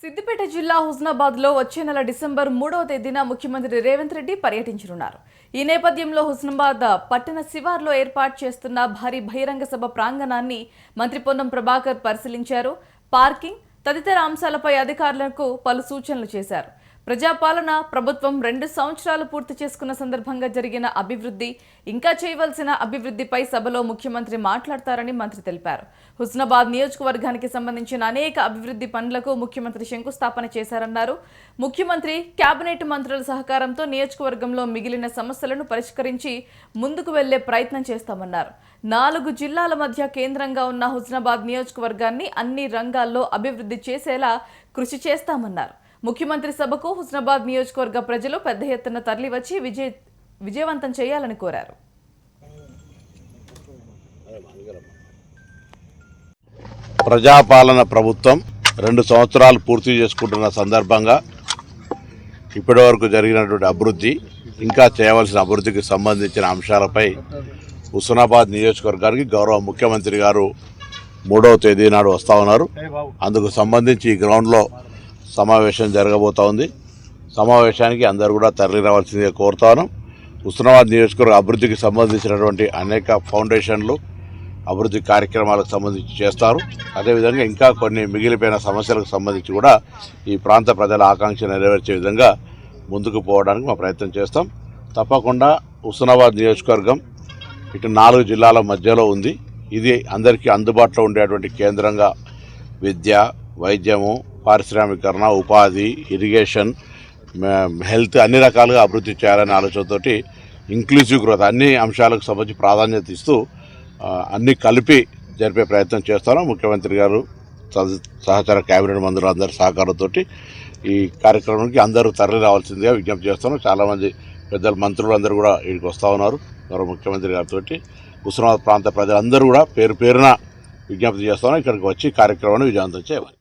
సిద్దిపేట జిల్లా హుస్నాబాద్లో వచ్చే నెల డిసెంబర్ 3వ తేదీన ముఖ్యమంత్రి రేవంత్ రెడ్డి పర్యటించనున్నారు. ఈ నేపథ్యంలో హుస్నాబాద్ పట్టణ శివార్లో ఏర్పాటు చేస్తున్న భారీ బహిరంగ సభ ప్రాంగణాన్ని మంత్రి పొన్నం ప్రభాకర్ పరిశీలించారు. పార్కింగ్ తదితర అంశాలపై అధికారులకు పలు సూచనలు చేశారు. ప్రజాపాలన ప్రభుత్వం 2 సంవత్సరాలు పూర్తి చేసుకున్న సందర్భంగా జరిగిన అభివృద్ధి, ఇంకా చేయవలసిన అభివృద్ధిపై సభలో ముఖ్యమంత్రి మాట్లాడతారని మంత్రి తెలిపారు. హుస్నాబాద్ నియోజకవర్గానికి సంబంధించిన అనేక అభివృద్ధి పనులకు ముఖ్యమంత్రి శంకుస్థాపన చేశారన్నారు. ముఖ్యమంత్రి కేబినెట్ మంత్రుల సహకారంతో నియోజకవర్గంలో మిగిలిన సమస్యలను పరిష్కరించి ముందుకు వెళ్లే ప్రయత్నం చేస్తామన్నారు. 4 జిల్లాల మధ్య కేంద్రంగా ఉన్న హుస్నాబాద్ నియోజకవర్గాన్ని అన్ని రంగాల్లో అభివృద్ధి చేసేలా కృషి చేస్తామన్నారు. ముఖ్యమంత్రి సభకు హుస్నాబాద్ నియోజకవర్గ ప్రజలు పెద్ద ఎత్తున తరలివచ్చి విజయవంతం చేయాలని కోరారు. ప్రజాపాలన ప్రభుత్వం 2 సంవత్సరాలు పూర్తి చేసుకుంటున్న సందర్భంగా ఇప్పటివరకు జరిగినటువంటి అభివృద్ధి, ఇంకా చేయవలసిన అభివృద్ధికి సంబంధించిన అంశాలపై హుస్నాబాద్ నియోజకవర్గానికి గౌరవ ముఖ్యమంత్రి గారు 3వ తేదీ నాడు వస్తూ ఉన్నారు. అందుకు సంబంధించి ఈ గ్రౌండ్లో సమావేశం జరగబోతా ఉంది. సమావేశానికి అందరూ కూడా తరలి రావాల్సిందిగా కోరుతాను. హుస్నాబాద్ నియోజకవర్గ అభివృద్ధికి సంబంధించినటువంటి అనేక ఫౌండేషన్లు, అభివృద్ధి కార్యక్రమాలకు సంబంధించి చేస్తారు. అదేవిధంగా ఇంకా కొన్ని మిగిలిపోయిన సమస్యలకు సంబంధించి కూడా ఈ ప్రాంత ప్రజల ఆకాంక్ష నెరవేర్చే విధంగా ముందుకు పోవడానికి మా ప్రయత్నం చేస్తాం. తప్పకుండా హుస్నాబాద్ నియోజకవర్గం ఇటు 4 జిల్లాల మధ్యలో ఉంది. ఇది అందరికీ అందుబాటులో ఉండేటువంటి కేంద్రంగా విద్య, వైద్యము, పారిశ్రామికరణ, ఉపాధి, ఇరిగేషన్, హెల్త్ అన్ని రకాలుగా అభివృద్ధి చేయాలనే ఆలోచనతోటి ఇంక్లూజివ్ గ్రోత్ అన్ని అంశాలకు సంబంధించి ప్రాధాన్యత ఇస్తూ అన్ని కలిపి జరిపే ప్రయత్నం చేస్తాను. ముఖ్యమంత్రి గారు సహచార కేబినెట్ మంత్రులు అందరి సహకారంతో ఈ కార్యక్రమానికి అందరూ తరలి రావాల్సిందిగా విజ్ఞప్తి చేస్తాను. చాలామంది పెద్దలు మంత్రులు అందరూ కూడా ఇక్కడికి వస్తూ ఉన్నారు. గౌరవ ముఖ్యమంత్రి గారితో హుస్నాబాద్ ప్రాంత ప్రజలందరూ కూడా పేరు పేరున విజ్ఞప్తి చేస్తాను, ఇక్కడికి వచ్చి కార్యక్రమాన్ని విజయవంతం చేయాలి.